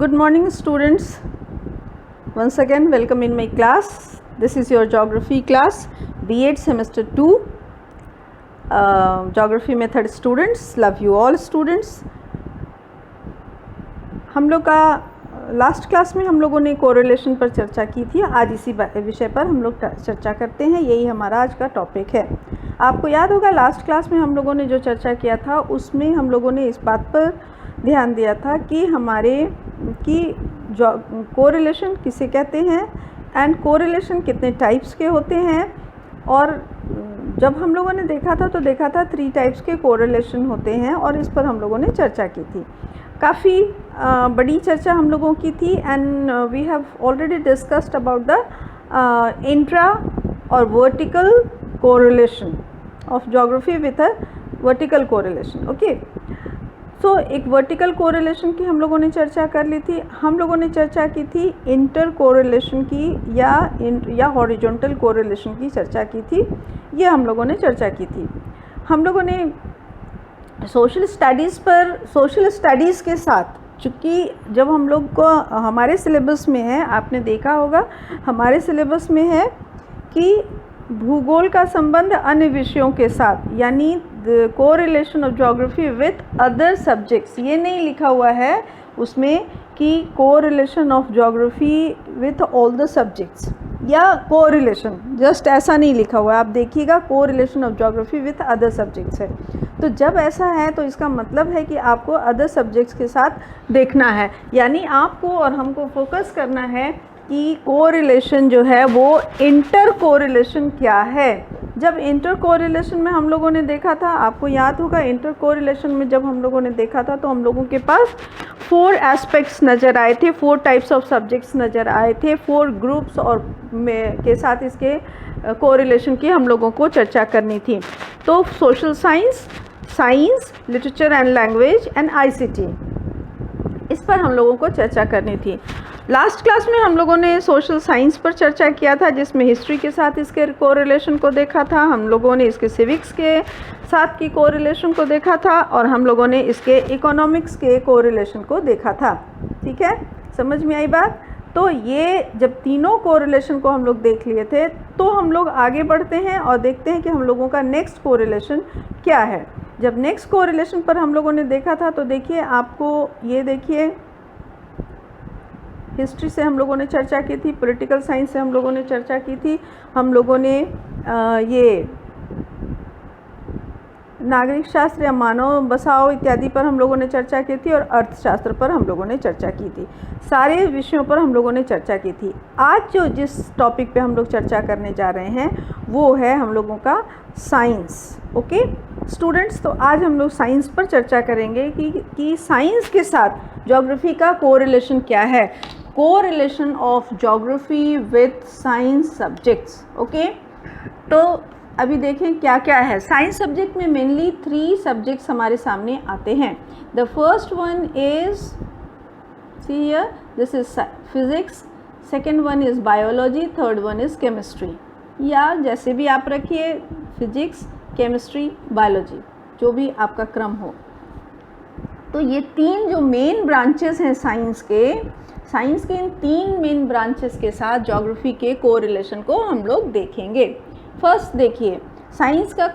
Good morning students. Once again welcome in my class. This is your geography class, B.Ed semester 2. Geography method students, love you all students. हम लोग का last class में हम लोगों ने correlation पर चर्चा की थी. आज इसी विषय पर हम लोग चर्चा करते हैं. यही हमारा आज का टॉपिक है. आपको याद होगा लास्ट क्लास में हम लोगों ने जो चर्चा किया था उसमें हम लोगों ने इस बात पर ध्यान दिया था कि कोरिलेशन किसे कहते हैं एंड कोरिलेशन कितने टाइप्स के होते हैं. और जब हम लोगों ने देखा था 3 टाइप्स के कोरिलेशन होते हैं और इस पर हम लोगों ने चर्चा की थी. काफ़ी बड़ी चर्चा हम लोगों की थी and we have already discussed about the intra और vertical correlation of geography with a vertical correlation. Okay, so एक वर्टिकल कोरिलेशन की हम लोगों ने चर्चा कर ली थी. हम लोगों ने चर्चा की थी इंटर कोरिलेशन की या हॉरिजॉन्टल कोरिलेशन की चर्चा की थी. ये हम लोगों ने चर्चा की थी. हम लोगों ने सोशल स्टडीज़ के साथ, चूँकि जब हम लोग को हमारे सिलेबस में है, आपने देखा होगा हमारे सिलेबस में है कि भूगोल का संबंध अन्य विषयों के साथ, यानी the correlation of geography with other subjects. ये नहीं लिखा हुआ है उसमें कि correlation of geography with all the subjects या कोरिलेशन, जस्ट ऐसा नहीं लिखा हुआ है. आप देखिएगा correlation of geography with other subjects है. तो जब ऐसा है तो इसका मतलब है कि आपको अदर सब्जेक्ट्स के साथ देखना है, यानी आपको और हमको फोकस करना है कि कोरिलेशन जो है वो इंटर कोरिलेशन क्या है. जब इंटर कोरिलेशन में हम लोगों ने देखा था, आपको याद होगा इंटर कोरिलेशन में जब हम लोगों ने देखा था तो हम लोगों के पास 4 एस्पेक्ट्स नज़र आए थे, 4 टाइप्स ऑफ सब्जेक्ट्स नज़र आए थे, 4 ग्रुप्स और के साथ इसके कोरिलेशन की हम लोगों को चर्चा करनी थी. तो social science, literature and language and ICT, इस पर हम लोगों को चर्चा करनी थी. लास्ट क्लास में हम लोगों ने सोशल साइंस पर चर्चा किया था, जिसमें हिस्ट्री के साथ इसके कोरिलेशन को देखा था. हम लोगों ने इसके सिविक्स के साथ की कोरिलेशन को देखा था और हम लोगों ने इसके इकोनॉमिक्स के कोरिलेशन को देखा था. ठीक है, समझ में आई बात. तो ये जब तीनों कोरिलेशन को हम लोग देख लिए थे तो हम लोग आगे बढ़ते हैं और देखते हैं कि हम लोगों का नेक्स्ट कोरिलेशन क्या है. जब नेक्स्ट कोरिलेशन पर हम लोगों ने देखा था तो देखिए, आपको ये देखिए, हिस्ट्री से हम लोगों ने चर्चा की थी, पॉलिटिकल साइंस से हम लोगों ने चर्चा की थी, हम लोगों ने ये नागरिक शास्त्र या मानव बसाव इत्यादि पर हम लोगों ने चर्चा की थी और अर्थशास्त्र पर हम लोगों ने चर्चा की थी. सारे विषयों पर हम लोगों ने चर्चा की थी. आज जिस टॉपिक पे हम लोग चर्चा करने जा रहे हैं वो है हम लोगों का साइंस. ओके स्टूडेंट्स, तो आज हम लोग साइंस पर चर्चा करेंगे कि साइंस के साथ ज्योग्राफी का कोरिलेशन क्या है. Correlation of geography with science subjects. Okay, तो अभी देखें क्या क्या है. साइंस सब्जेक्ट में मेनली 3 सब्जेक्ट्स हमारे सामने आते हैं. The first one is, see here, this is physics, second one is biology, third one is chemistry, या जैसे भी आप रखिए, फिजिक्स, केमिस्ट्री, बायोलॉजी, जो भी आपका क्रम हो. तो ये 3 जो मेन ब्रांचेस हैं साइंस के इन 3 मेन ब्रांचेस के साथ ज्योग्राफी के कोरिलेशन को हम लोग देखेंगे. फर्स्ट देखिए, साइंस का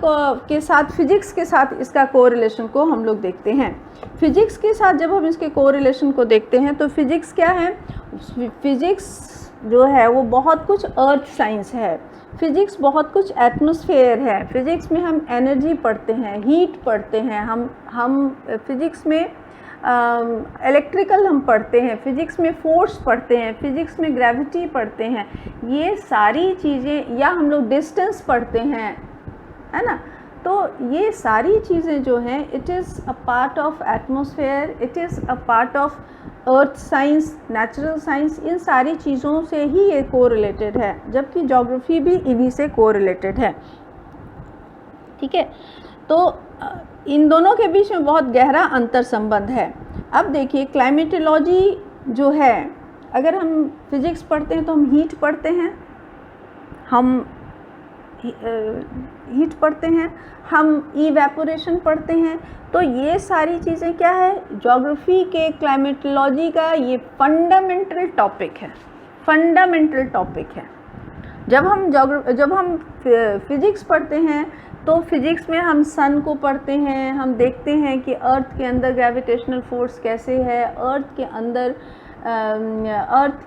के साथ फिजिक्स के साथ इसका कोरिलेशन को हम लोग देखते हैं. फिजिक्स के साथ जब हम इसके कोरिलेशन को देखते हैं तो फिजिक्स क्या है, फिजिक्स जो है वो बहुत कुछ अर्थ साइंस है. फिजिक्स बहुत कुछ एटमॉस्फेयर है. फिजिक्स में हम एनर्जी पढ़ते हैं, हीट पढ़ते हैं, हम फिजिक्स में इलेक्ट्रिकल हम पढ़ते हैं, फिजिक्स में फोर्स पढ़ते हैं, फिजिक्स में ग्रेविटी पढ़ते हैं. ये सारी चीज़ें, या हम लोग डिस्टेंस पढ़ते हैं, है ना. तो ये सारी चीज़ें जो हैं, it is a part of atmosphere, it is a part of earth science, natural science. इन सारी चीज़ों से ही ये कोरिलेटेड है, जबकि ज्योग्राफी भी इन्हीं से कोरिलेटेड है. ठीक है, तो इन दोनों के बीच में बहुत गहरा अंतर संबंध है. अब देखिए, क्लाइमेटोलॉजी जो है, अगर हम फिजिक्स पढ़ते हैं तो हम हीट पढ़ते हैं, हम हीट पढ़ते हैं, हम इवेपोरेशन पढ़ते हैं। तो ये सारी चीज़ें क्या है, ज्योग्राफी के क्लाइमेटोलॉजी का ये फंडामेंटल टॉपिक है, फंडामेंटल टॉपिक है। जब हम फिज़िक्स पढ़ते हैं तो फिज़िक्स में हम सन को पढ़ते हैं, हम देखते हैं कि अर्थ के अंदर ग्रेविटेशनल फोर्स कैसे है, अर्थ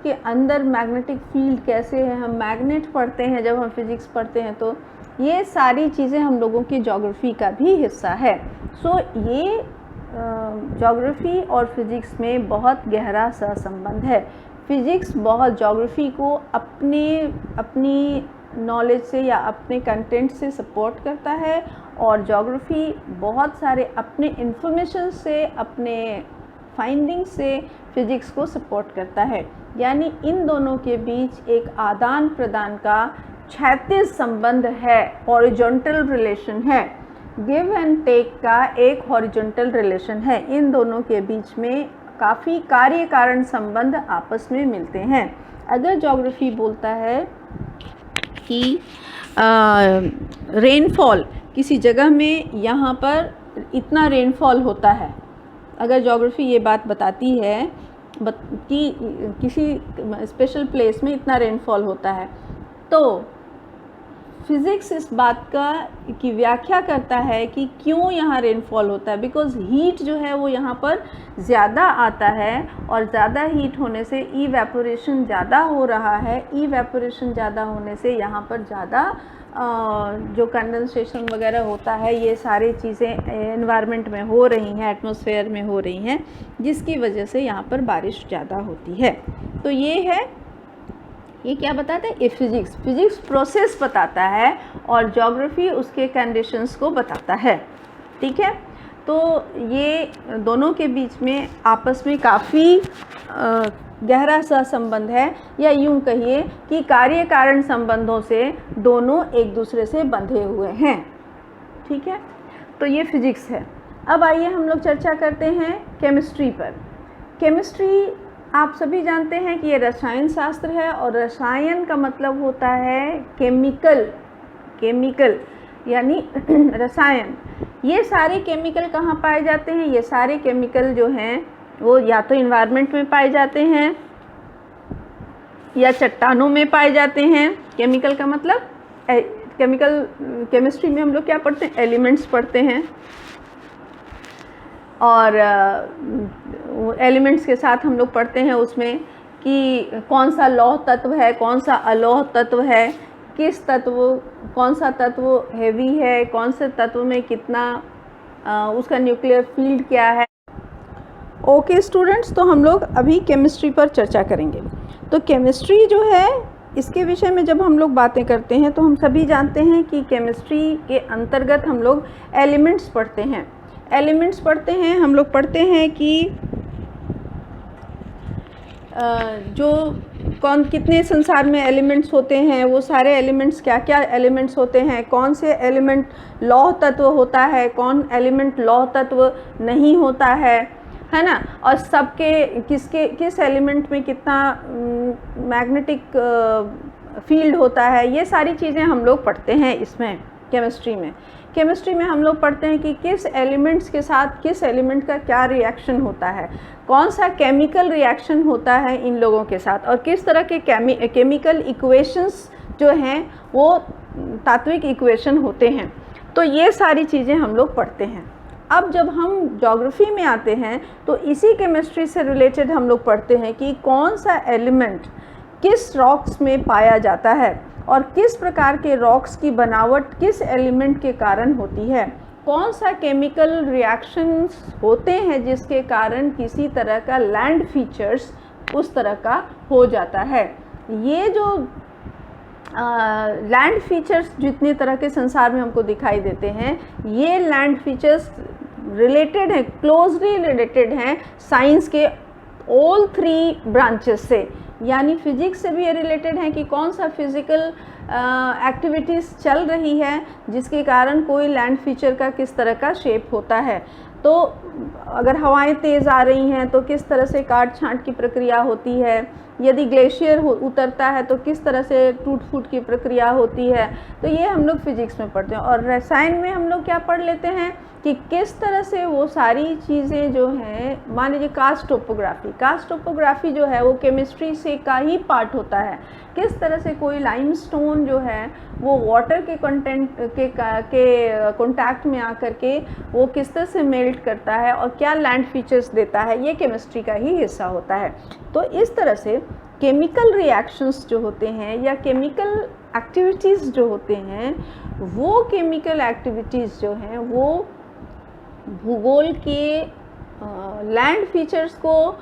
के अंदर मैग्नेटिक फील्ड कैसे है, हम मैग्नेट पढ़ते हैं जब हम फिज़िक्स पढ़ते हैं। तो ये सारी चीज़ें हम लोगों की ज्योग्राफी का भी हिस्सा है। सो ये ज्योग्राफी और फिज़िक्स में बहुत गहरा सहसंबंध है। फिज़िक्स बहुत ज्योग्राफी को अपनी नॉलेज से या अपने कंटेंट से सपोर्ट करता है, और ज्योग्राफी बहुत सारे अपने इंफॉर्मेशन से, अपने फाइंडिंग से फिज़िक्स को सपोर्ट करता है। यानी इन दोनों के बीच एक आदान प्रदान का क्षैतिज संबंध है, हॉरिजॉन्टल रिलेशन है, गिव एंड टेक का एक हॉरिजॉन्टल रिलेशन है। इन दोनों के बीच में काफ़ी कार्य कारण संबंध आपस में मिलते हैं। अगर ज्योग्राफी बोलता है कि रेनफॉल किसी जगह में यहाँ पर इतना रेनफॉल होता है, अगर ज्योग्राफी ये बात बताती है कि किसी स्पेशल प्लेस में इतना रेनफॉल होता है, तो फिज़िक्स इस बात की व्याख्या करता है कि क्यों यहाँ रेनफॉल होता है। बिकॉज़ हीट जो है वो यहाँ पर ज़्यादा आता है, और ज़्यादा हीट होने से इवेपोरेशन ज़्यादा हो रहा है। इवेपोरेशन ज़्यादा होने से यहाँ पर ज़्यादा जो कंडेंसेशन वगैरह होता है, ये सारी चीज़ें एनवायरनमेंट में हो रही हैं, एटमॉस्फेयर में हो रही हैं, जिसकी वजह से यहाँ पर बारिश ज़्यादा होती है। तो ये क्या बताता है, ये फिज़िक्स प्रोसेस बताता है, और ज्योग्राफी उसके कंडीशंस को बताता है। ठीक है, तो ये दोनों के बीच में आपस में काफ़ी गहरा सा संबंध है, या यूं कहिए कि कार्य कारण संबंधों से दोनों एक दूसरे से बंधे हुए हैं। ठीक है, तो ये फिज़िक्स है। अब आइए हम लोग चर्चा करते हैं केमिस्ट्री पर। केमिस्ट्री आप सभी जानते हैं कि ये रसायन शास्त्र है, और रसायन का मतलब होता है केमिकल यानी रसायन। ये सारे केमिकल कहाँ पाए जाते हैं, ये सारे केमिकल जो हैं वो या तो इन्वायरमेंट में पाए जाते हैं या चट्टानों में पाए जाते हैं। केमिकल का मतलब केमिस्ट्री में हम लोग क्या पढ़ते हैं, एलिमेंट्स पढ़ते हैं, और एलिमेंट्स के साथ हम लोग पढ़ते हैं उसमें कि कौन सा लौह तत्व है, कौन सा अलौह तत्व है, कौन सा तत्व हैवी है, कौन से तत्व में कितना उसका न्यूक्लियर फील्ड क्या है। ओके स्टूडेंट्स, तो हम लोग अभी केमिस्ट्री पर चर्चा करेंगे। तो केमिस्ट्री जो है, इसके विषय में जब हम लोग बातें करते हैं तो हम सभी जानते हैं कि केमिस्ट्री के अंतर्गत हम लोग एलिमेंट्स पढ़ते हैं। हम लोग पढ़ते हैं कि कितने संसार में एलिमेंट्स होते हैं, वो सारे एलिमेंट्स क्या क्या एलिमेंट्स होते हैं, कौन से एलिमेंट लौह तत्व होता है, कौन एलिमेंट लौह तत्व नहीं होता है ना, और सबके किस एलिमेंट में कितना मैग्नेटिक फील्ड होता है, ये सारी चीज़ें हम लोग पढ़ते हैं इसमें केमिस्ट्री में हम लोग पढ़ते हैं कि किस एलिमेंट्स के साथ किस एलिमेंट का क्या रिएक्शन होता है, कौन सा केमिकल रिएक्शन होता है इन लोगों के साथ, और किस तरह के केमिकल इक्वेशंस जो हैं वो तात्विक इक्वेशन होते हैं। तो ये सारी चीज़ें हम लोग पढ़ते हैं। अब जब हम ज्योग्राफी में आते हैं तो इसी केमिस्ट्री से रिलेटेड हम लोग पढ़ते हैं कि कौन सा एलिमेंट किस रॉक्स में पाया जाता है, और किस प्रकार के रॉक्स की बनावट किस एलिमेंट के कारण होती है, कौन सा केमिकल रिएक्शंस होते हैं जिसके कारण किसी तरह का लैंड फीचर्स उस तरह का हो जाता है। ये जो लैंड फीचर्स जितने तरह के संसार में हमको दिखाई देते हैं, ये लैंड फीचर्स रिलेटेड हैं, क्लोजली रिलेटेड हैं साइंस के ऑल 3 ब्रांचेस से। यानी फिजिक्स से भी ये रिलेटेड है कि कौन सा फिज़िकल एक्टिविटीज़ चल रही है जिसके कारण कोई लैंड फीचर का किस तरह का शेप होता है। तो अगर हवाएं तेज़ आ रही हैं तो किस तरह से काट छांट की प्रक्रिया होती है, यदि ग्लेशियर उतरता है तो किस तरह से टूट फूट की प्रक्रिया होती है। तो ये हम लोग फिजिक्स में पढ़ते हैं। और रसायन में हम लोग क्या पढ़ लेते हैं कि किस तरह से वो सारी चीज़ें जो हैं, मान लीजिए कास्ट टोपोग्राफी जो है वो केमिस्ट्री से का ही पार्ट होता है। किस तरह से कोई लाइमस्टोन जो है वो वाटर के कांटेक्ट में आकर के वो किस तरह से मेल्ट करता है और क्या लैंड फीचर्स देता है, ये केमिस्ट्री का ही हिस्सा होता है। तो इस तरह से केमिकल रिएक्शंस जो होते हैं या केमिकल एक्टिविटीज़ जो होते हैं, वो केमिकल एक्टिविटीज़ जो हैं वो भूगोल के लैंड फीचर्स को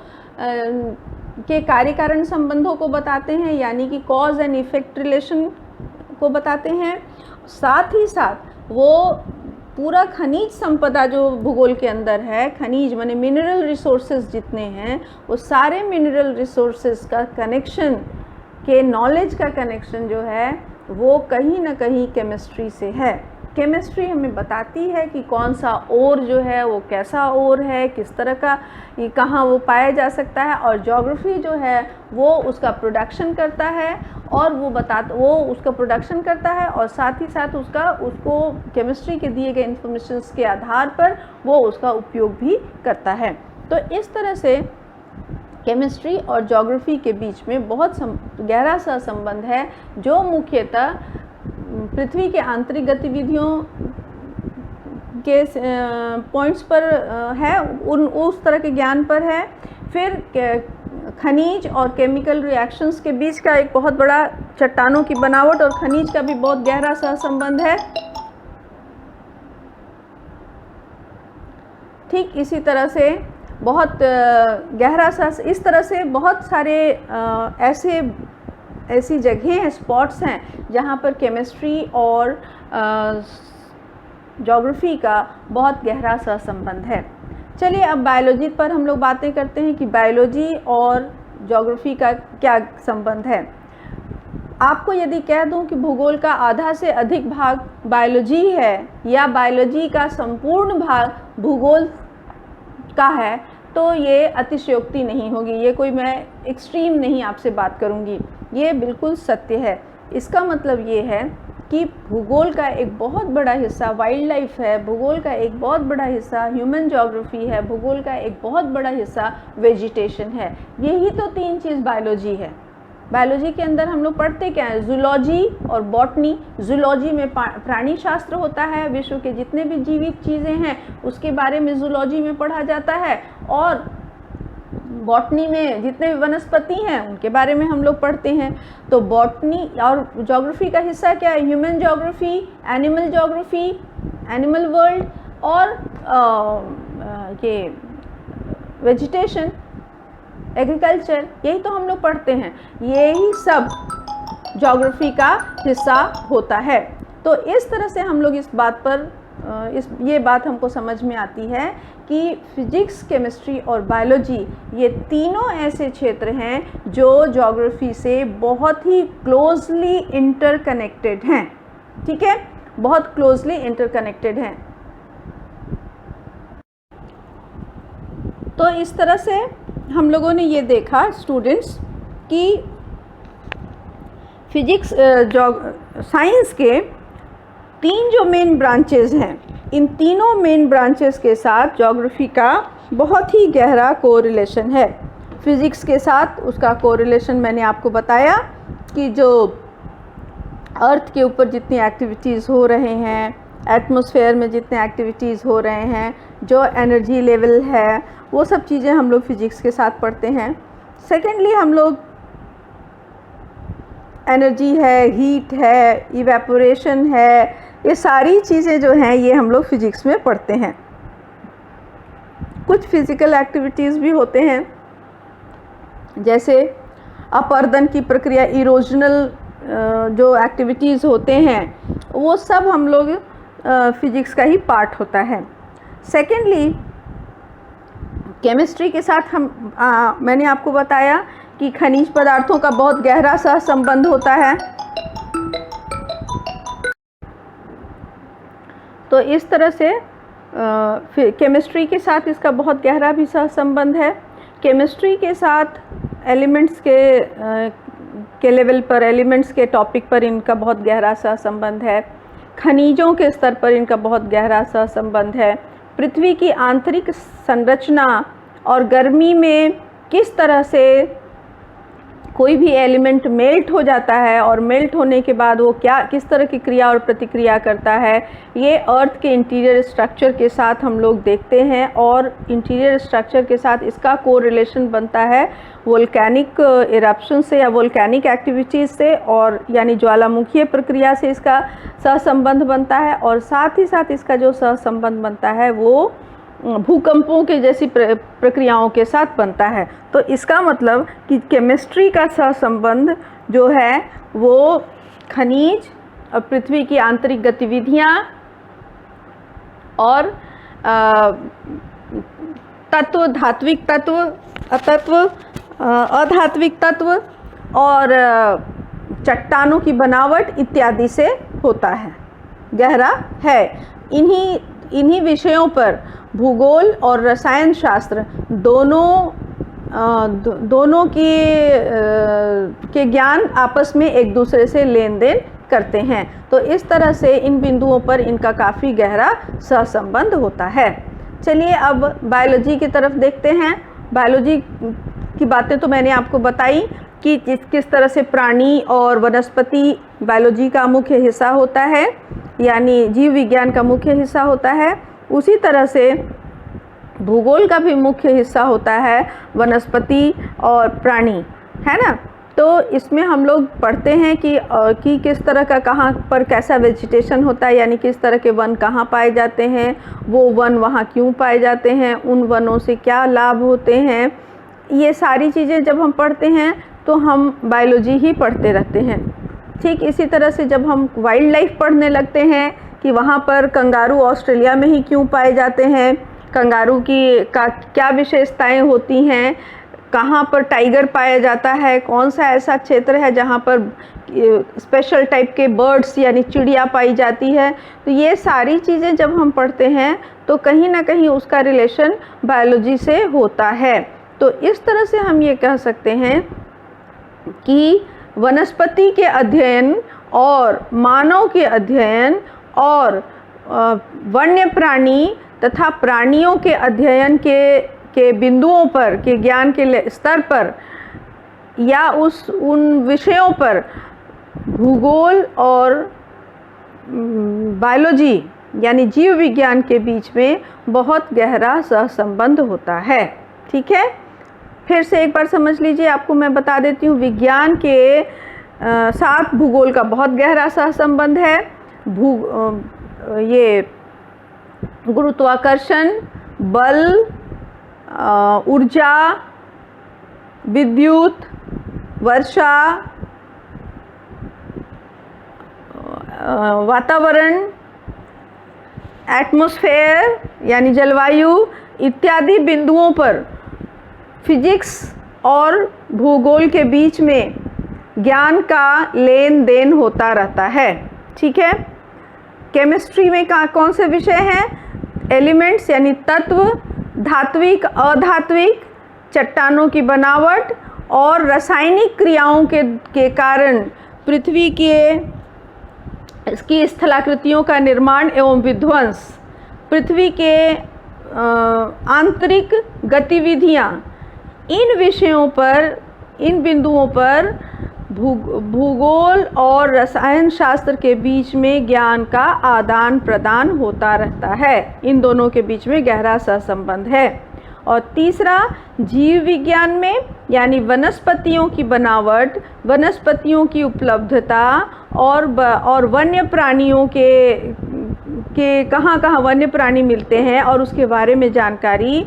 के कार्य कारण संबंधों को बताते हैं, यानी कि कॉज एंड इफेक्ट रिलेशन को बताते हैं। साथ ही साथ वो पूरा खनिज संपदा जो भूगोल के अंदर है, खनिज माने मिनरल रिसोर्सेज जितने हैं, वो सारे मिनरल रिसोर्सेज का कनेक्शन के नॉलेज का कनेक्शन जो है वो कहीं ना कहीं केमिस्ट्री से है। केमिस्ट्री हमें बताती है कि कौन सा ओर जो है वो कैसा ओर है, किस तरह का, कहाँ वो पाया जा सकता है। और ज्योग्राफी जो है वो उसका प्रोडक्शन करता है और वो उसका प्रोडक्शन करता है और साथ ही साथ उसको केमिस्ट्री के दिए गए इंफॉर्मेशंस के आधार पर वो उसका उपयोग भी करता है। तो इस तरह से केमिस्ट्री और ज्योग्राफी के बीच में बहुत गहरा सा संबंध है, जो मुख्यतः पृथ्वी के आंतरिक गतिविधियों के पॉइंट्स पर है, उस तरह के ज्ञान पर है। फिर खनिज और केमिकल रिएक्शंस के बीच का एक बहुत बड़ा चट्टानों की बनावट और खनिज का भी बहुत गहरा सा संबंध है। ठीक इसी तरह से बहुत गहरा सा, इस तरह से बहुत सारे ऐसी जगहें हैं, स्पॉट्स हैं जहाँ पर केमिस्ट्री और ज्योग्राफी का बहुत गहरा सा संबंध है। चलिए अब बायोलॉजी पर हम लोग बातें करते हैं कि बायोलॉजी और ज्योग्राफी का क्या संबंध है। आपको यदि कह दूं कि भूगोल का आधा से अधिक भाग बायोलॉजी है या बायोलॉजी का संपूर्ण भाग भूगोल का है, तो ये अतिशयोक्ति नहीं होगी, ये कोई मैं एक्सट्रीम नहीं आपसे बात करूंगी, ये बिल्कुल सत्य है। इसका मतलब ये है कि भूगोल का एक बहुत बड़ा हिस्सा वाइल्ड लाइफ है, भूगोल का एक बहुत बड़ा हिस्सा ह्यूमन ज्योग्राफी है, भूगोल का एक बहुत बड़ा हिस्सा वेजिटेशन है। यही तो तीन चीज़ बायोलॉजी है। बायोलॉजी के अंदर हम लोग पढ़ते क्या है? जूलॉजी और बॉटनी। जूलॉजी में प्राणी शास्त्र होता है, विश्व के जितने भी जीवित चीज़ें हैं उसके बारे में जूलॉजी में पढ़ा जाता है, और बॉटनी में जितने भी वनस्पति हैं उनके बारे में हम लोग पढ़ते हैं। तो बॉटनी और ज्योग्राफी का हिस्सा क्या है? Human geography, animal geography, animal world, और ये वेजिटेशन, एग्रीकल्चर, यही तो हम लोग पढ़ते हैं। यही सब ज्योग्राफी का हिस्सा होता है। तो इस तरह से हम लोग इस बात पर ये बात हमको समझ में आती है कि फिजिक्स, केमिस्ट्री और बायोलॉजी ये तीनों ऐसे क्षेत्र हैं जो ज्योग्राफी से बहुत ही क्लोजली इंटरकनेक्टेड हैं। ठीक है, बहुत क्लोजली इंटरकनेक्टेड हैं। तो इस तरह से हम लोगों ने ये देखा स्टूडेंट्स कि फिजिक्स साइंस के तीन जो मेन ब्रांचेस हैं, इन तीनों मेन ब्रांचेस के साथ ज्योग्राफी का बहुत ही गहरा कोरिलेशन है। फिज़िक्स के साथ उसका कोरिलेशन मैंने आपको बताया कि जो अर्थ के ऊपर जितनी एक्टिविटीज़ हो रहे हैं, एटमॉस्फेयर में जितने एक्टिविटीज़ हो रहे हैं, जो एनर्जी लेवल है, वो सब चीज़ें हम लोग फिज़िक्स के साथ पढ़ते हैं। सेकेंडली हम लोग एनर्जी है, हीट है, इवेपोरेशन है, ये सारी चीज़ें जो हैं ये हम लोग फिज़िक्स में पढ़ते हैं। कुछ फिज़िकल एक्टिविटीज़ भी होते हैं, जैसे अपरदन की प्रक्रिया, इरोजनल जो एक्टिविटीज़ होते हैं, वो सब हम लोग फिज़िक्स का ही पार्ट होता है। सेकेंडली केमिस्ट्री के साथ मैंने आपको बताया कि खनिज पदार्थों का बहुत गहरा सा संबंध होता है। तो इस तरह से फिर केमिस्ट्री के साथ इसका बहुत गहरा भी सहसंबंध है। केमिस्ट्री के साथ एलिमेंट्स के लेवल पर, एलिमेंट्स के टॉपिक पर इनका बहुत गहरा सहसंबंध है। खनिजों के स्तर पर इनका बहुत गहरा सहसंबंध है। पृथ्वी की आंतरिक संरचना और गर्मी में किस तरह से कोई भी एलिमेंट मेल्ट हो जाता है और मेल्ट होने के बाद वो किस तरह की क्रिया और प्रतिक्रिया करता है, ये अर्थ के इंटीरियर स्ट्रक्चर के साथ हम लोग देखते हैं। और इंटीरियर स्ट्रक्चर के साथ इसका कोरिलेशन बनता है वोल्केनिक इरप्शन से या वोल्केनिक एक्टिविटीज़ से, और यानी ज्वालामुखीय प्रक्रिया से इसका सहसंबंध बनता है। और साथ ही साथ इसका जो सहसंबंध बनता है वो भूकंपों के जैसी प्रक्रियाओं के साथ बनता है। तो इसका मतलब कि केमिस्ट्री का सहसंबंध जो है वो खनिज और पृथ्वी की आंतरिक गतिविधियाँ और तत्व, धात्विक तत्व, अधात्विक तत्व और चट्टानों की बनावट इत्यादि से होता है, गहरा है। इन्हीं विषयों पर भूगोल और रसायन शास्त्र दोनों के ज्ञान आपस में एक दूसरे से लेन देन करते हैं। तो इस तरह से इन बिंदुओं पर इनका काफ़ी गहरा सहसंबंध होता है। चलिए अब बायोलॉजी की तरफ देखते हैं। बायोलॉजी की बातें तो मैंने आपको बताई कि किस तरह से प्राणी और वनस्पति बायोलॉजी का मुख्य हिस्सा होता है, यानी जीव विज्ञान का मुख्य हिस्सा होता है। उसी तरह से भूगोल का भी मुख्य हिस्सा होता है वनस्पति और प्राणी, है ना। तो इसमें हम लोग पढ़ते हैं कि किस तरह का कहाँ पर कैसा वेजिटेशन होता है, यानी किस तरह के वन कहाँ पाए जाते हैं, वो वन वहाँ क्यों पाए जाते हैं, उन वनों से क्या लाभ होते हैं। ये सारी चीज़ें जब हम पढ़ते हैं तो हम बायोलॉजी ही पढ़ते रहते हैं। ठीक इसी तरह से जब हम वाइल्ड लाइफ पढ़ने लगते हैं कि वहाँ पर कंगारू ऑस्ट्रेलिया में ही क्यों पाए जाते हैं, कंगारू का क्या विशेषताएं होती हैं, कहाँ पर टाइगर पाया जाता है, कौन सा ऐसा क्षेत्र है जहाँ पर स्पेशल टाइप के बर्ड्स यानी चिड़िया पाई जाती है। तो ये सारी चीज़ें जब हम पढ़ते हैं तो कहीं ना कहीं उसका रिलेशन बायोलॉजी से होता है। तो इस तरह से हम ये कह सकते हैं कि वनस्पति के अध्ययन और मानव के अध्ययन और वन्य प्राणी तथा प्राणियों के अध्ययन के बिंदुओं पर, के ज्ञान के स्तर पर या उन विषयों पर भूगोल और बायोलॉजी यानी जीव विज्ञान के बीच में बहुत गहरा सहसंबंध होता है। ठीक है, फिर से एक बार समझ लीजिए, आपको मैं बता देती हूँ। विज्ञान के साथ भूगोल का बहुत गहरा सहसंबंध है। ये गुरुत्वाकर्षण, बल, ऊर्जा, विद्युत, वर्षा, वातावरण, एटमॉस्फेयर यानी जलवायु इत्यादि बिंदुओं पर फिजिक्स और भूगोल के बीच में ज्ञान का लेन देन होता रहता है। ठीक है, केमिस्ट्री में कौन से विषय हैं? एलिमेंट्स यानी तत्व, धात्विक, अधात्विक, चट्टानों की बनावट और रासायनिक क्रियाओं के कारण पृथ्वी इसकी स्थलाकृतियों का निर्माण एवं विध्वंस, पृथ्वी के आंतरिक गतिविधियाँ, इन विषयों पर, इन बिंदुओं पर भूगोल और रसायन शास्त्र के बीच में ज्ञान का आदान प्रदान होता रहता है। इन दोनों के बीच में गहरा सहसंबंध है। और तीसरा, जीव विज्ञान में यानी वनस्पतियों की बनावट, वनस्पतियों की उपलब्धता और वन्य प्राणियों के कहाँ वन्य प्राणी मिलते हैं और उसके बारे में जानकारी,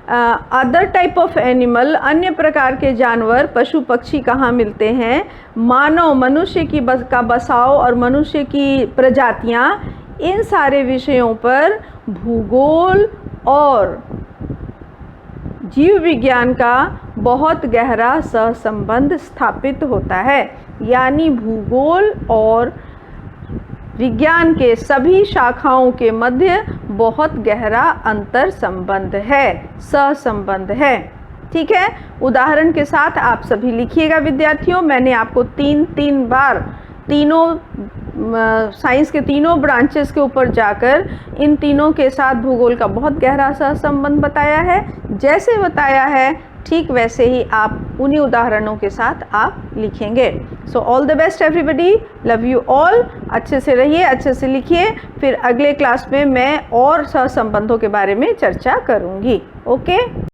अदर टाइप ऑफ एनिमल, अन्य प्रकार के जानवर, पशु पक्षी कहाँ मिलते हैं, मनुष्य का बसाव और मनुष्य की प्रजातियाँ, इन सारे विषयों पर भूगोल और जीव विज्ञान का बहुत गहरा सहसंबंध स्थापित होता है। यानी भूगोल और विज्ञान के सभी शाखाओं के मध्य बहुत गहरा अंतर संबंध है, सहसंबंध है। ठीक है, उदाहरण के साथ आप सभी लिखिएगा विद्यार्थियों। मैंने आपको तीन बार तीनों साइंस के तीनों ब्रांचेस के ऊपर जाकर इन तीनों के साथ भूगोल का बहुत गहरा सहसंबंध बताया है। जैसे बताया है ठीक वैसे ही आप उन्हीं उदाहरणों के साथ आप लिखेंगे। So all the best everybody, love you all. अच्छे से रहिए, अच्छे से लिखिए। फिर अगले क्लास में मैं और सहसंबंधों के बारे में चर्चा करूँगी। ओके।